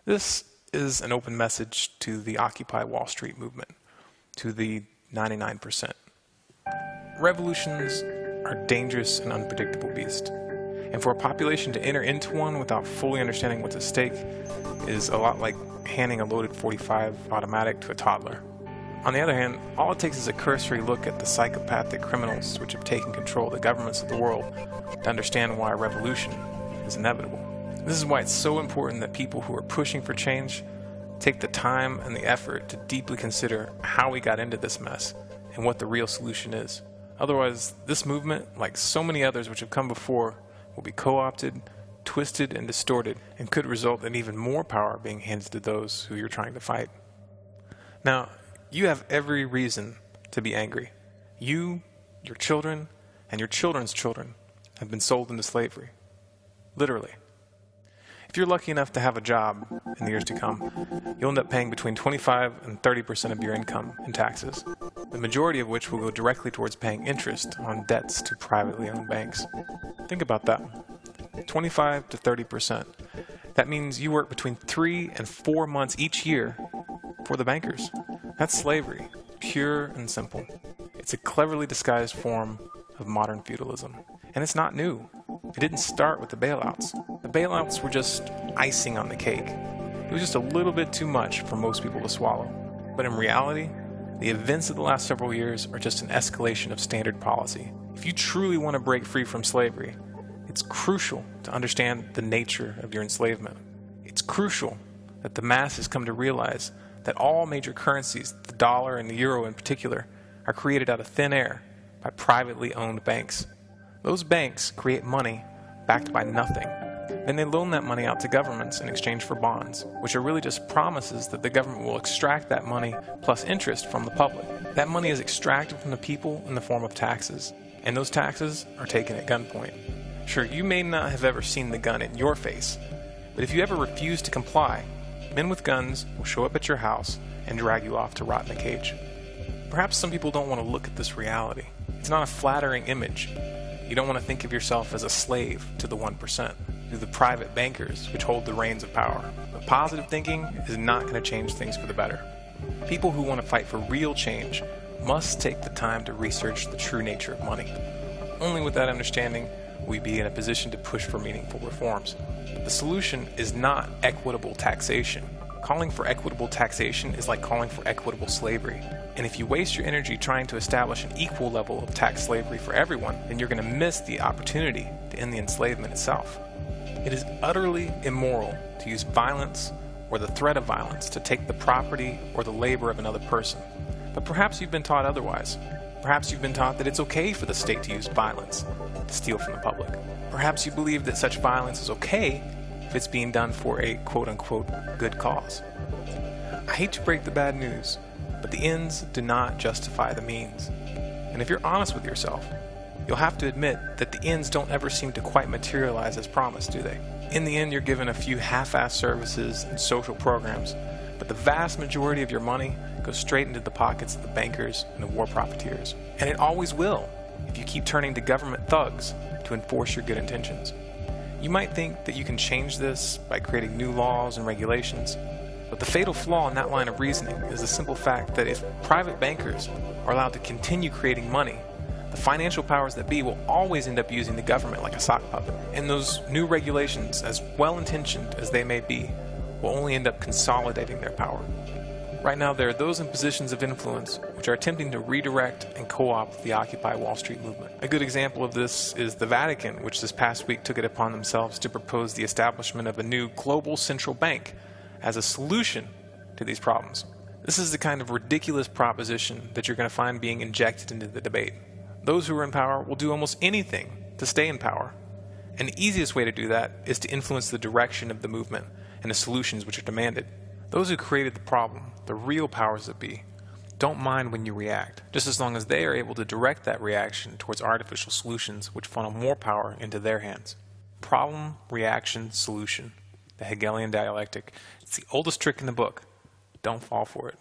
This is an open message to the Occupy Wall Street movement, to the 99%. Revolutions are dangerous and unpredictable beasts, and for a population to enter into one without fully understanding what's at stake is a lot like handing a loaded .45 automatic to a toddler. On the other hand, all it takes is a cursory look at the psychopathic criminals which have taken control of the governments of the world to understand why a revolution is inevitable. This is why it's so important that people who are pushing for change take the time and the effort to deeply consider how we got into this mess and what the real solution is. Otherwise, this movement, like so many others which have come before, will be co-opted, twisted, and distorted, and could result in even more power being handed to those who you're trying to fight. Now, you have every reason to be angry. You, your children, and your children's children have been sold into slavery. Literally. If you're lucky enough to have a job in the years to come, you'll end up paying between 25 and 30% of your income in taxes, the majority of which will go directly towards paying interest on debts to privately owned banks. Think about that. 25 to 30%. That means you work between 3 and 4 months each year for the bankers. That's slavery, pure and simple. It's a cleverly disguised form of modern feudalism. And it's not new. It didn't start with the bailouts. The bailouts were just icing on the cake. It was just a little bit too much for most people to swallow. But in reality, the events of the last several years are just an escalation of standard policy. If you truly want to break free from slavery, it's crucial to understand the nature of your enslavement. It's crucial that the masses come to realize that all major currencies, the dollar and the euro in particular, are created out of thin air by privately owned banks. Those banks create money backed by nothing. Then they loan that money out to governments in exchange for bonds, which are really just promises that the government will extract that money plus interest from the public. That money is extracted from the people in the form of taxes, and those taxes are taken at gunpoint. Sure, you may not have ever seen the gun in your face, but if you ever refuse to comply, men with guns will show up at your house and drag you off to rot in a cage. Perhaps some people don't want to look at this reality. It's not a flattering image. You don't want to think of yourself as a slave to the 1%, to the private bankers which hold the reins of power. But positive thinking is not going to change things for the better. People who want to fight for real change must take the time to research the true nature of money. Only with that understanding will we be in a position to push for meaningful reforms. But the solution is not equitable taxation. Calling for equitable taxation is like calling for equitable slavery. And if you waste your energy trying to establish an equal level of tax slavery for everyone, then you're going to miss the opportunity to end the enslavement itself. It is utterly immoral to use violence or the threat of violence to take the property or the labor of another person. But perhaps you've been taught otherwise. Perhaps you've been taught that it's okay for the state to use violence to steal from the public. Perhaps you believe that such violence is okay if it's being done for a quote-unquote good cause. I hate to break the bad news, but the ends do not justify the means. And if you're honest with yourself, you'll have to admit that the ends don't ever seem to quite materialize as promised, do they? In the end, you're given a few half-assed services and social programs, but the vast majority of your money goes straight into the pockets of the bankers and the war profiteers. And it always will, if you keep turning to government thugs to enforce your good intentions. You might think that you can change this by creating new laws and regulations, but the fatal flaw in that line of reasoning is the simple fact that if private bankers are allowed to continue creating money, the financial powers that be will always end up using the government like a sock puppet. And those new regulations, as well-intentioned as they may be, will only end up consolidating their power. Right now, there are those in positions of influence which are attempting to redirect and co-opt the Occupy Wall Street movement. A good example of this is the Vatican, which this past week took it upon themselves to propose the establishment of a new global central bank as a solution to these problems. This is the kind of ridiculous proposition that you're going to find being injected into the debate. Those who are in power will do almost anything to stay in power. And the easiest way to do that is to influence the direction of the movement and the solutions which are demanded. Those who created the problem, the real powers that be, don't mind when you react, just as long as they are able to direct that reaction towards artificial solutions which funnel more power into their hands. Problem, reaction, solution. The Hegelian dialectic. It's the oldest trick in the book. Don't fall for it.